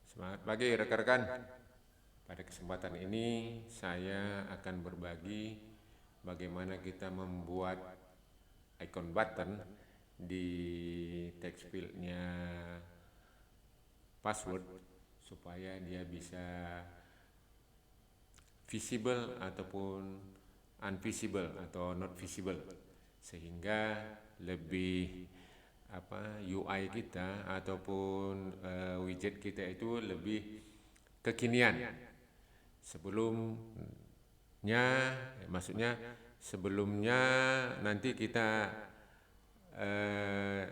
Selamat pagi rekan-rekan. Pada kesempatan ini saya akan berbagi bagaimana kita membuat icon button di text fieldnya password supaya dia bisa visible ataupun unvisible atau not visible, sehingga lebih UI kita ataupun widget kita itu lebih kekinian. Maksudnya sebelumnya nanti kita eh,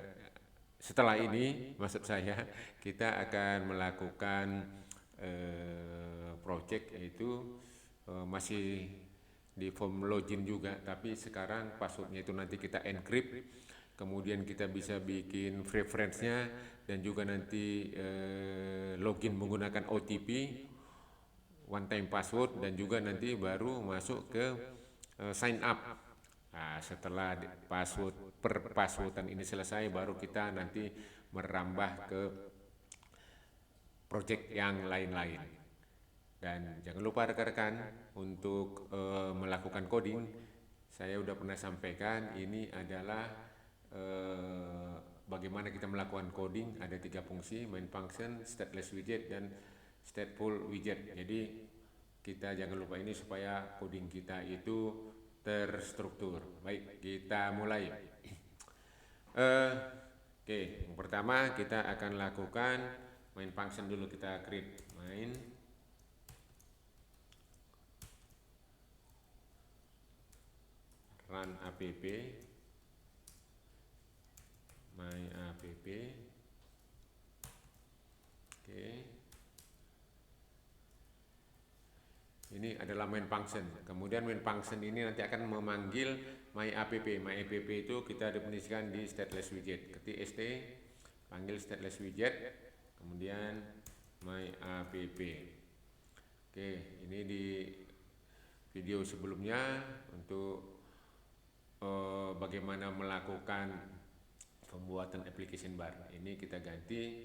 setelah ini, maksud saya, kita akan melakukan project, yaitu masih di form login juga, tapi sekarang passwordnya itu nanti kita encrypt, kemudian kita bisa bikin preference-nya, dan juga nanti login menggunakan OTP, one time password, dan juga nanti baru masuk ke sign up. Nah, setelah passwordan ini selesai, baru kita nanti merambah ke project yang lain-lain. Dan jangan lupa rekan-rekan untuk melakukan coding. Saya udah pernah sampaikan, ini adalah bagaimana kita melakukan coding. Ada 3 fungsi: main function, stateless widget, dan stateful widget. Jadi kita jangan lupa ini supaya coding kita itu terstruktur. Baik, kita mulai. Oke, yang pertama kita akan lakukan main function dulu. Kita create main run app my app. Oke, ini adalah main function. Kemudian main function ini nanti akan memanggil my app. My app itu kita definisikan di stateless widget. Ketik st, panggil stateless widget, kemudian my app. Oke, ini di video sebelumnya untuk bagaimana melakukan pembuatan application bar. Ini kita ganti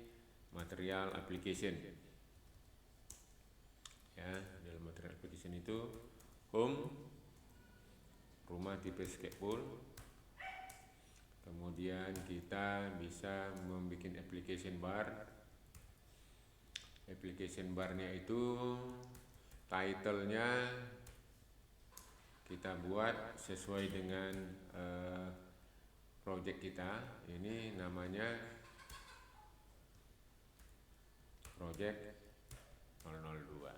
material application. Ya, dalam material application itu home, rumah tipe skateful. Kemudian kita bisa membuat application bar. Application barnya itu title-nya kita buat sesuai dengan project kita. Ini namanya project 002.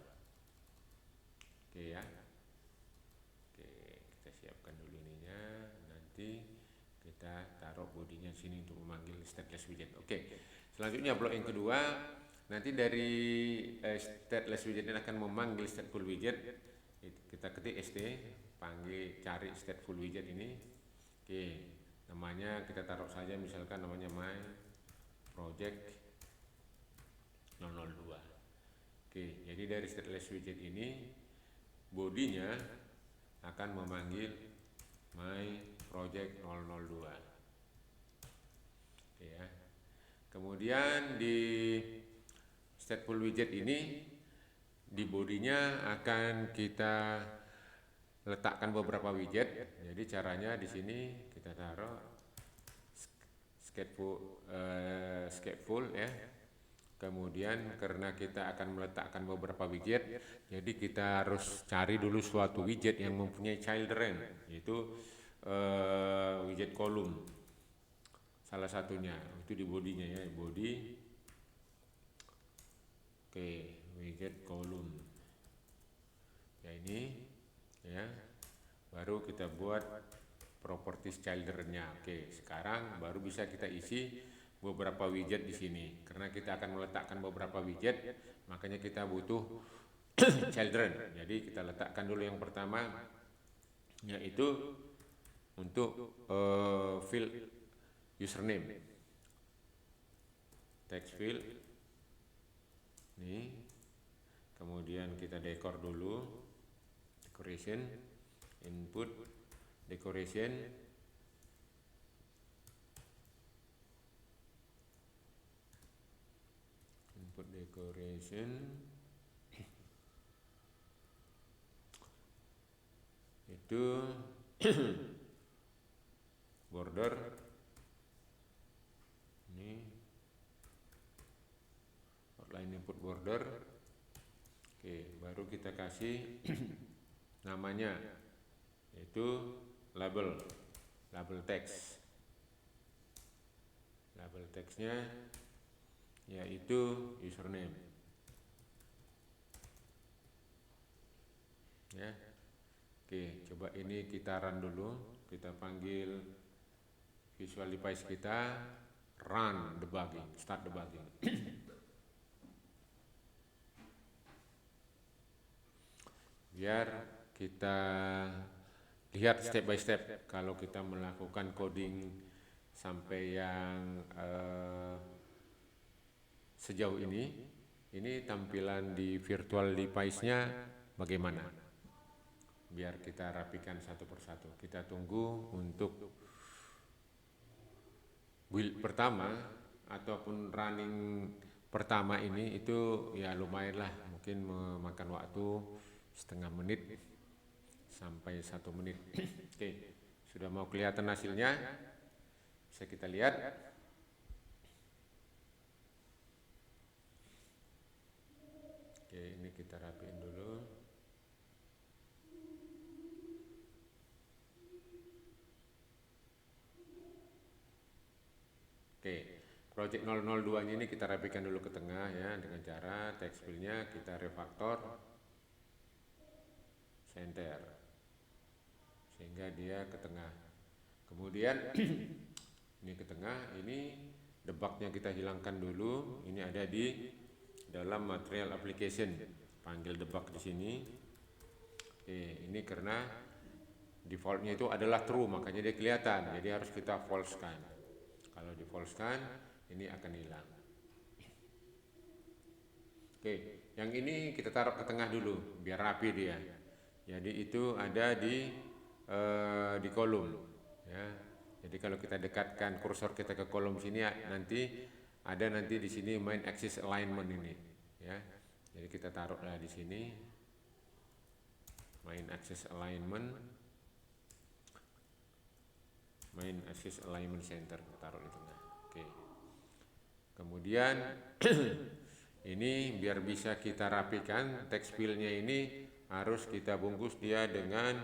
Oke ya. Oke, kita siapkan dulu ininya. Nanti kita taruh bodinya sini untuk memanggil stateless widget. Oke. Selanjutnya blok yang kedua, nanti dari stateless widget ini akan memanggil stateful widget. Kita ketik st, panggil, cari stateful widget ini. Oke, namanya kita taruh saja, misalkan namanya my project 002. Oke, jadi dari stateless widget ini bodinya akan memanggil my project 002. Oke ya. Kemudian di stateful widget ini, di bodinya akan kita letakkan beberapa widget. Jadi caranya di sini kita taruh skateful ya. Kemudian karena kita akan meletakkan beberapa widget, jadi kita harus cari dulu suatu widget yang mempunyai children, yaitu widget kolom. Salah satunya itu di bodinya ya, body. Oke, widget kolom. Ya ini ya. Baru kita buat properties children-nya. Oke, sekarang baru bisa kita isi beberapa widget di sini. Karena kita akan meletakkan beberapa widget, makanya kita butuh children. Jadi kita letakkan dulu yang pertama, yaitu untuk field username, text field. Nih, kemudian kita dekor dulu, decoration, input, decoration. input decoration itu border ini outline input border. Oke, baru kita kasih namanya yaitu label text. Label text-nya yaitu username. Ya. Oke, coba ini kita run dulu. Kita panggil Visual Device kita, run debugging, start debugging. Biar kita lihat step by step kalau kita melakukan coding sampai yang sejauh ini tampilan di virtual device-nya bagaimana. Biar kita rapikan satu persatu. Kita tunggu untuk build pertama ataupun running pertama ini itu ya lumayan lah, mungkin memakan waktu setengah menit sampai 1 menit. Oke, sudah mau kelihatan hasilnya, bisa kita lihat. Oke, ini kita rapiin dulu. Oke, project 002 ini kita rapikan dulu ke tengah ya, dengan cara text fill-nya kita refactor center sehingga dia ke tengah. Kemudian ini ke tengah, ini debug-nya kita hilangkan dulu. Ini ada di dalam material application. Panggil debug di sini. Oke, ini karena default-nya itu adalah true, makanya dia kelihatan. Jadi harus kita false-kan. Kalau di false-kan, ini akan hilang. Oke, yang ini kita taruh ke tengah dulu, biar rapi dia. Jadi itu ada di kolom. Ya. Jadi kalau kita dekatkan kursor kita ke kolom sini, nanti ada di sini main axis alignment ini. Ya. Jadi kita taruhlah di sini main axis alignment. Main axis alignment center, taruh di tengah. Oke. Kemudian ini biar bisa kita rapikan, text fill-nya ini harus kita bungkus dia dengan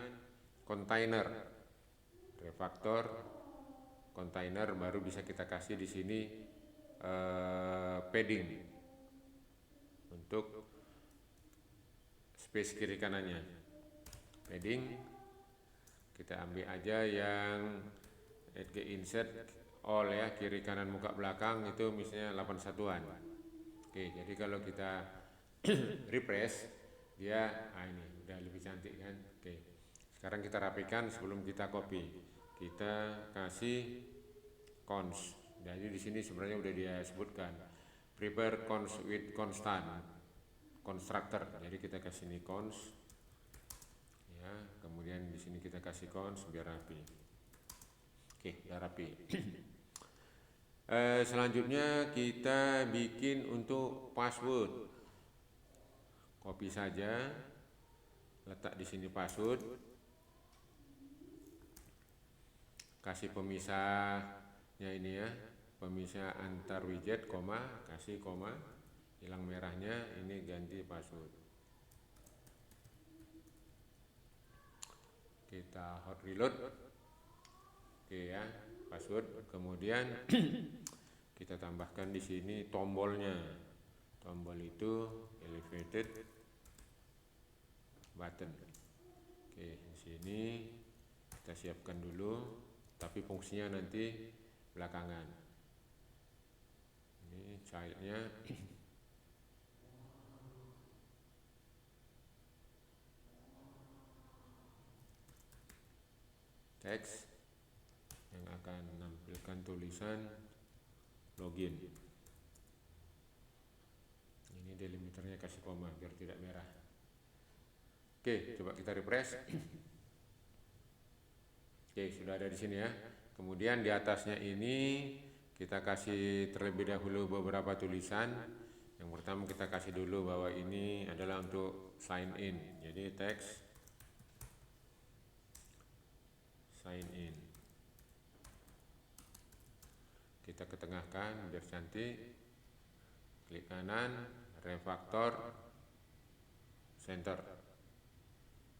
container. Refactor container, baru bisa kita kasih di sini padding untuk space kiri kanannya. Padding kita ambil aja yang insert all ya, kiri kanan muka belakang itu misalnya 81-an. Oke, jadi kalau kita refresh dia ini udah lebih cantik kan. Oke, sekarang kita rapikan sebelum kita copy. Kita kasih cons. Jadi di sini sebenarnya udah dia sebutkan prepare cons with constant constructor. Jadi kita kasih ini cons ya, kemudian di sini kita kasih cons biar rapi. Oke, udah rapi. Selanjutnya kita bikin untuk password. Copy saja, letak di sini password. Kasih pemisahnya ini ya, pemisah antar widget, koma, kasih koma, hilang merahnya, ini ganti password. Kita hot reload. Oke ya, password. Kemudian kita tambahkan di sini tombolnya. Tombol itu elevated button. Oke, di sini kita siapkan dulu, tapi fungsinya nanti belakangan. Ini childnya. Teks yang akan menampilkan tulisan login. Ini delimiternya kasih koma biar tidak merah. Oke, coba kita refresh. Oke, sudah ada di sini ya. Kemudian di atasnya ini kita kasih terlebih dahulu beberapa tulisan. Yang pertama kita kasih dulu bahwa ini adalah untuk sign in. Jadi teks sign in. Kita ketengahkan biar cantik. Klik kanan, refaktor, center.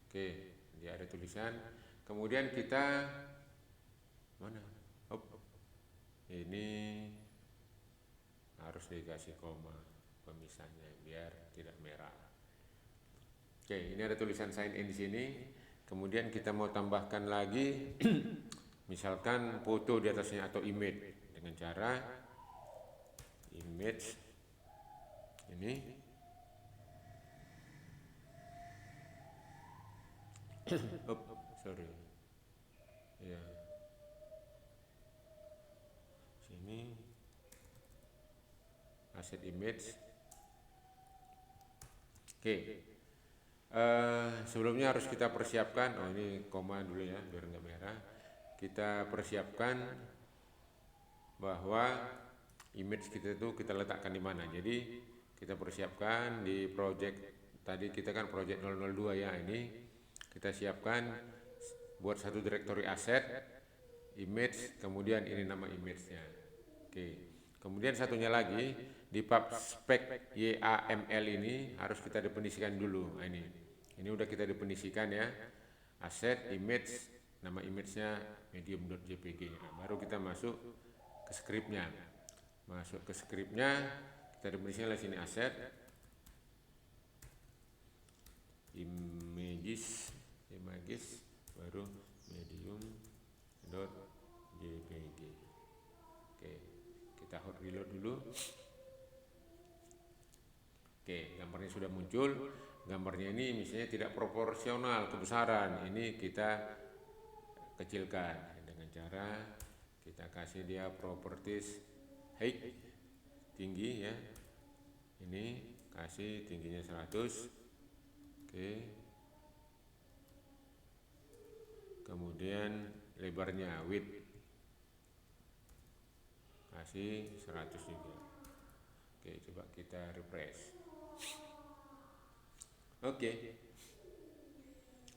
Oke, dia ada tulisan. Kemudian kita mana? Ini harus dikasih koma pemisahnya biar tidak merah. Oke, ini ada tulisan sign in di sini. Kemudian kita mau tambahkan lagi, misalkan foto di atasnya atau image dengan cara image ini. Sorry. Ya. Sini aset image. Oke. Sebelumnya harus kita persiapkan. Oh, ini koma dulu ya biar nggak merah. Kita persiapkan bahwa image kita itu kita letakkan di mana. Jadi kita persiapkan di project tadi kita kan project 002 ya, ini kita siapkan buat satu directory aset image, kemudian ini nama image-nya. Oke. Kemudian satunya lagi di pub spec YAML ini harus kita definisikan dulu. Nah, ini udah kita definisikan ya. Aset image, nama image-nya medium.jpg. Nah, baru kita masuk ke script-nya. Masuk ke script-nya, kita definisikan di sini aset images baru medium.jpg. Oke, kita hot reload dulu. Oke, gambarnya sudah muncul. Gambarnya ini misalnya tidak proporsional kebesaran, ini kita kecilkan dengan cara kita kasih dia properties height tinggi ya. Ini kasih tingginya 100. Oke. Kemudian lebarnya width kasih 100 juga. Oke, coba kita refresh. Oke.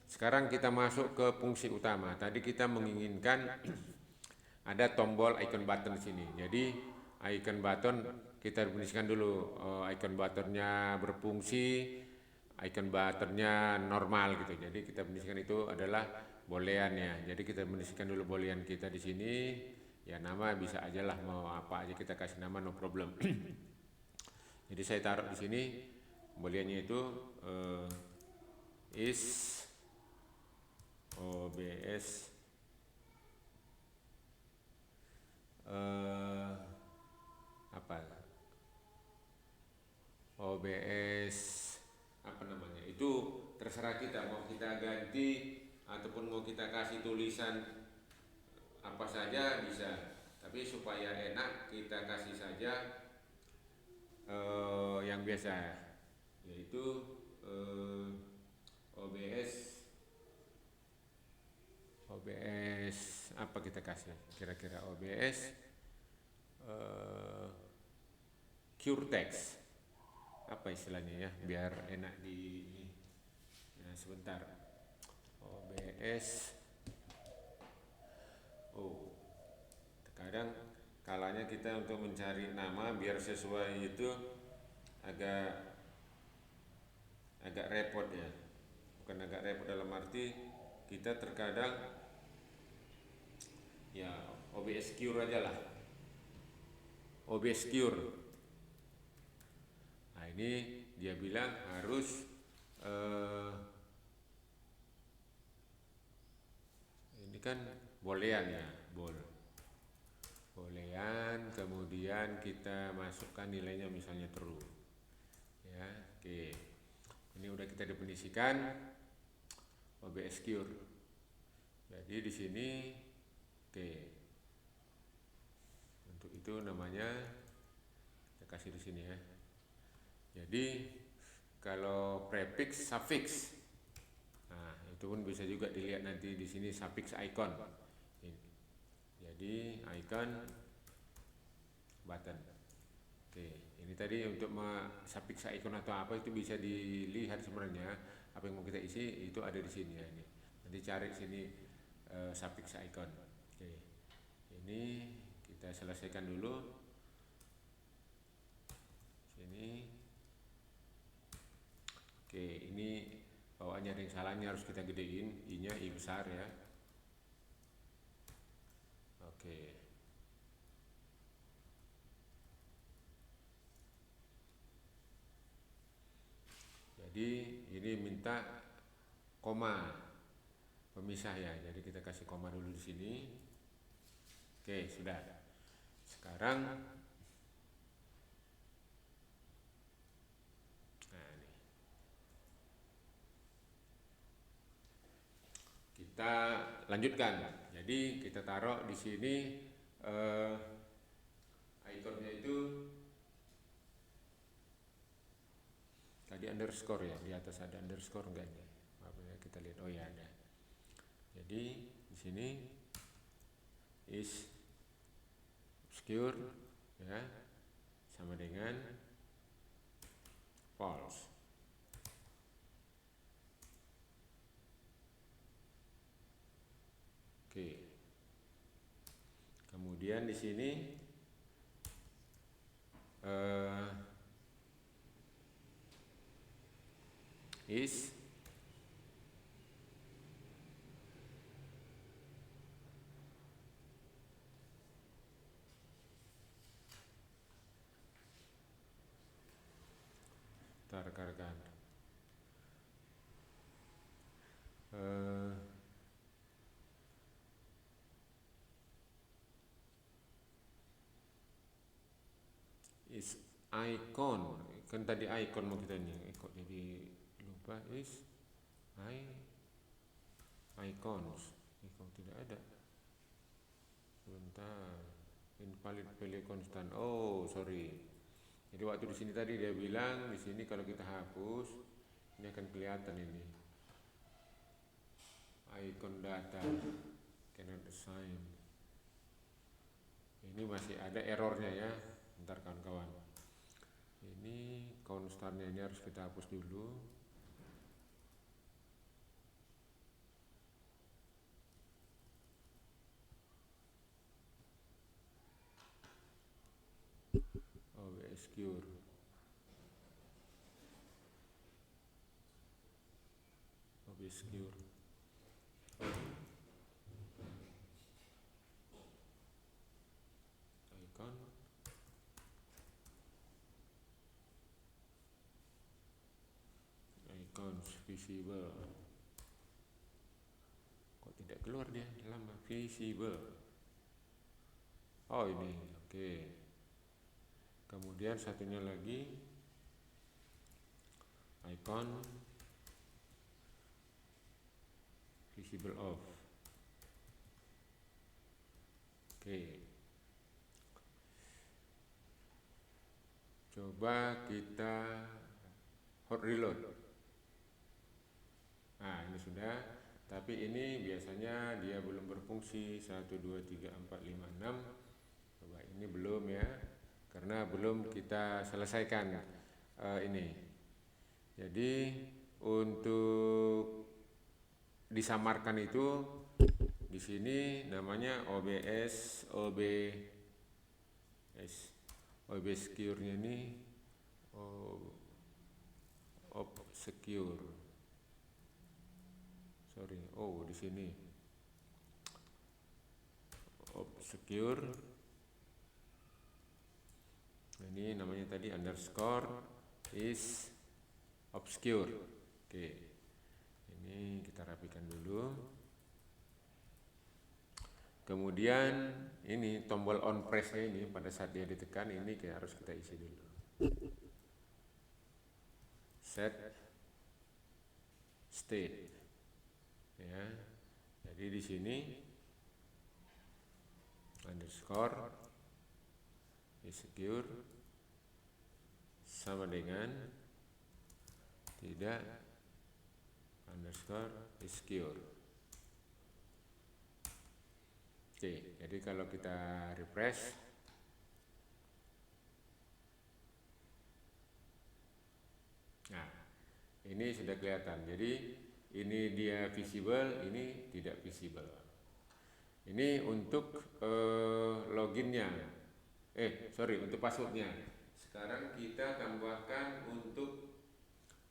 Sekarang kita masuk ke fungsi utama. Tadi kita menginginkan ada tombol icon button sini. Jadi icon button kita definisikan dulu. Icon buttonnya berfungsi, icon buttonnya normal gitu. Jadi kita definisikan itu adalah boolean ya. Jadi kita definisikan dulu boolean kita di sini. Ya nama bisa aja lah, mau apa aja kita kasih nama, no problem. Jadi saya taruh di sini booleannya itu is OBS apa OBS apa namanya, itu terserah kita mau kita ganti ataupun mau kita kasih tulisan apa saja bisa, tapi supaya enak kita kasih saja yang biasa, yaitu OBS apa kita kasih kira-kira OBS cure text apa istilahnya ya biar enak di ini. Nah, sebentar. OBS kadang kalanya kita untuk mencari nama biar sesuai itu agak repot ya, bukan agak repot dalam arti kita terkadang ya OBS cure aja lah, OBS cure. Nah ini dia bilang harus ini kan boolean ya, boolean, kemudian kita masukkan nilainya misalnya true ya. Oke, ini udah kita definisikan OBS cure. Jadi di sini oke, untuk itu namanya kita kasih di sini ya. Jadi kalau prefix suffix, nah itu pun bisa juga dilihat nanti di sini suffix icon. Jadi icon button. Oke, Ini tadi untuk suffix icon atau apa itu bisa dilihat sebenarnya apa yang mau kita isi itu ada di sini ya ini. Nanti cari sini suffix icon. Oke. Ini kita selesaikan dulu. Sini. Oke, ini bawaannya ada yang salahnya harus kita gedein, I-nya I besar ya. Oke. Jadi ini minta koma pemisah ya. Jadi kita kasih koma dulu di sini. Oke, sudah. Sekarang nah ini. Kita lanjutkan. Jadi kita taruh di sini ikonnya itu tadi underscore ya, di atas ada underscore enggak nih? Apa ya, kita lihat. Oh ya ada. Jadi di sini is obscure ya sama dengan false. Oke. Kemudian di sini is rekan-rekan is icon kan tadi icon mau kita nih kok jadi lupa. Is icons icon tidak ada, sebentar, invalid value constant. Oh sorry, jadi waktu di sini tadi dia bilang di sini kalau kita hapus ini akan kelihatan ini icon data cannot assign. Ini masih ada errornya ya, bentar kawan-kawan. Ini constantnya ini harus kita hapus dulu. Obscure. Obscure. Icon. Icons visible. Kok tidak keluar dia lama visible. Oh ini, oke. Kemudian satunya lagi icon visible off. Oke. Coba kita hot reload. Nah ini sudah, tapi ini biasanya dia belum berfungsi. 1, 2, 3, 4, 5, 6. Coba ini belum ya, karena belum kita selesaikan ini. Jadi untuk disamarkan itu di sini namanya obscure-nya ini obscure. Sorry, oh di sini obscure. Ini namanya tadi underscore is obscure. Oke, ini kita rapikan dulu. Kemudian ini tombol on press-nya ini pada saat dia ditekan ini harus kita isi dulu. Set state ya. Jadi di sini underscore is secure sama dengan tidak underscore is secure. Oke, jadi kalau kita refresh Nah, ini sudah kelihatan. Jadi ini dia visible, ini tidak visible. Ini untuk loginnya. Untuk passwordnya. Sekarang kita tambahkan untuk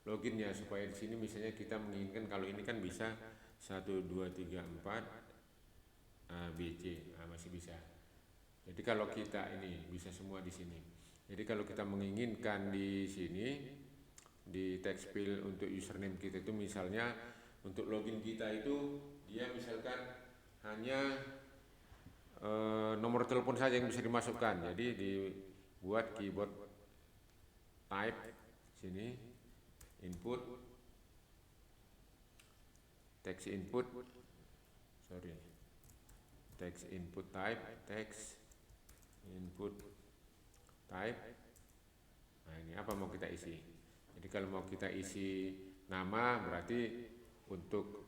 loginnya supaya di sini misalnya kita menginginkan kalau ini kan bisa 1 2 3 4 ABC, masih bisa. Jadi kalau kita ini bisa semua di sini. Jadi kalau kita menginginkan di sini di text field untuk username kita itu misalnya untuk login kita itu dia misalkan hanya nomor telepon saja yang bisa dimasukkan. Jadi dibuat keyboard type sini input text input text input type text input type. Nah, ini apa mau kita isi. Jadi kalau mau kita isi nama berarti untuk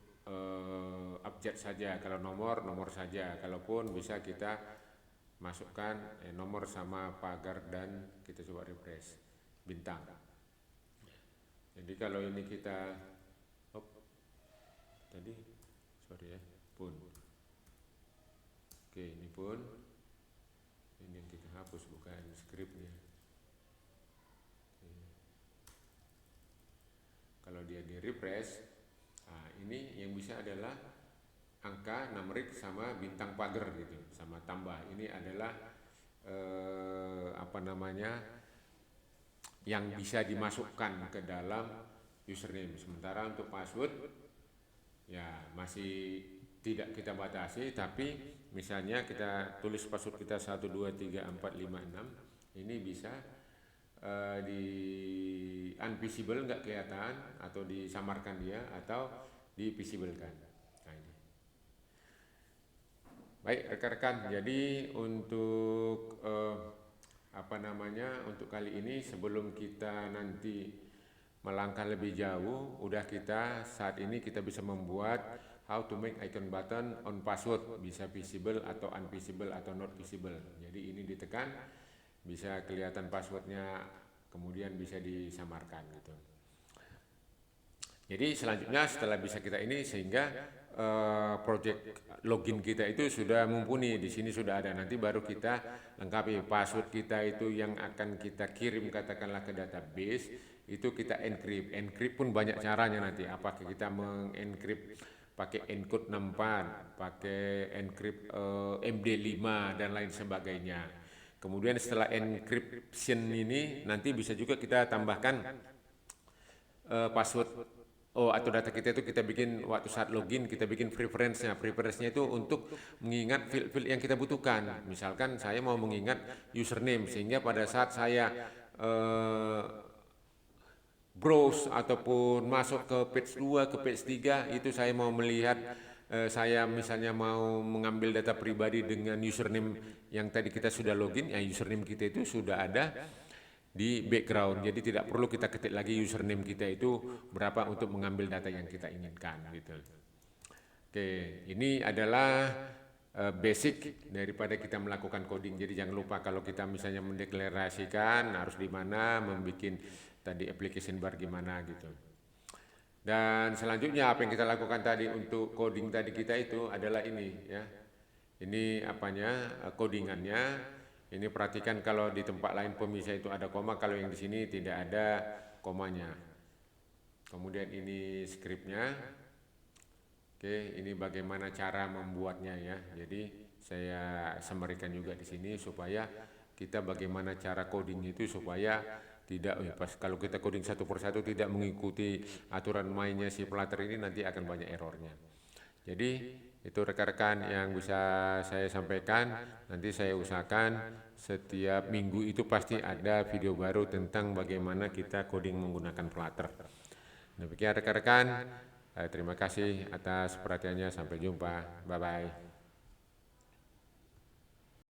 abjad saja, kalau nomor saja, kalaupun bisa kita masukkan nomor sama pagar dan kita coba refresh bintang. Jadi kalau ini kita pun oke, ini pun ini yang kita hapus bukan scriptnya. Kalau dia di refresh, ini yang bisa adalah angka numerik sama bintang pagar gitu, sama tambah. Ini adalah yang bisa dimasukkan ke dalam username. Sementara untuk password ya masih tidak kita batasi, tapi misalnya kita tulis password kita 1 2 3 4 5 6, ini bisa di unvisible, nggak kelihatan, atau disamarkan dia, atau divisiblekan. Nah, ini. Baik rekan-rekan, jadi untuk untuk kali ini sebelum kita nanti melangkah lebih jauh, saat ini kita bisa membuat how to make icon button on password, bisa visible atau unvisible atau not visible. Jadi ini ditekan bisa kelihatan passwordnya, kemudian bisa disamarkan gitu. Jadi selanjutnya setelah bisa kita ini, sehingga project login kita itu sudah mumpuni, di sini sudah ada. Nanti baru kita lengkapi password kita itu yang akan kita kirim katakanlah ke database, itu kita encrypt pun banyak caranya nanti. Apakah kita mengencrypt pakai encode 64, pakai encrypt MD5 dan lain sebagainya. Kemudian setelah encryption ini nanti bisa juga kita tambahkan password atau data kita itu kita bikin waktu saat login, kita bikin preference-nya itu untuk mengingat field-field yang kita butuhkan. Misalkan saya mau mengingat username, sehingga pada saat saya browse ataupun masuk ke page 2, ke page 3, itu saya mau melihat, saya misalnya mau mengambil data pribadi dengan username yang tadi kita sudah login, ya username kita itu sudah ada di background, jadi tidak perlu kita ketik lagi username kita itu berapa untuk mengambil data yang kita inginkan gitu. Oke, ini adalah basic daripada kita melakukan coding. Jadi jangan lupa kalau kita misalnya mendeklarasikan harus di mana, membuat tadi application bar gimana gitu. Dan selanjutnya apa yang kita lakukan tadi untuk coding tadi kita itu adalah ini ya. Ini codingannya. Ini perhatikan kalau di tempat lain pemisah itu ada koma, kalau yang di sini tidak ada komanya. Kemudian ini scriptnya. Oke, ini bagaimana cara membuatnya ya. Jadi saya summary-kan juga di sini supaya kita bagaimana cara codingnya itu supaya tidak kalau kita coding satu persatu tidak mengikuti aturan mainnya si Flutter ini, nanti akan banyak errornya. Jadi itu rekan-rekan yang bisa saya sampaikan. Nanti saya usahakan setiap minggu itu pasti ada video baru tentang bagaimana kita coding menggunakan Flutter. Demikian rekan-rekan, terima kasih atas perhatiannya, sampai jumpa, bye-bye.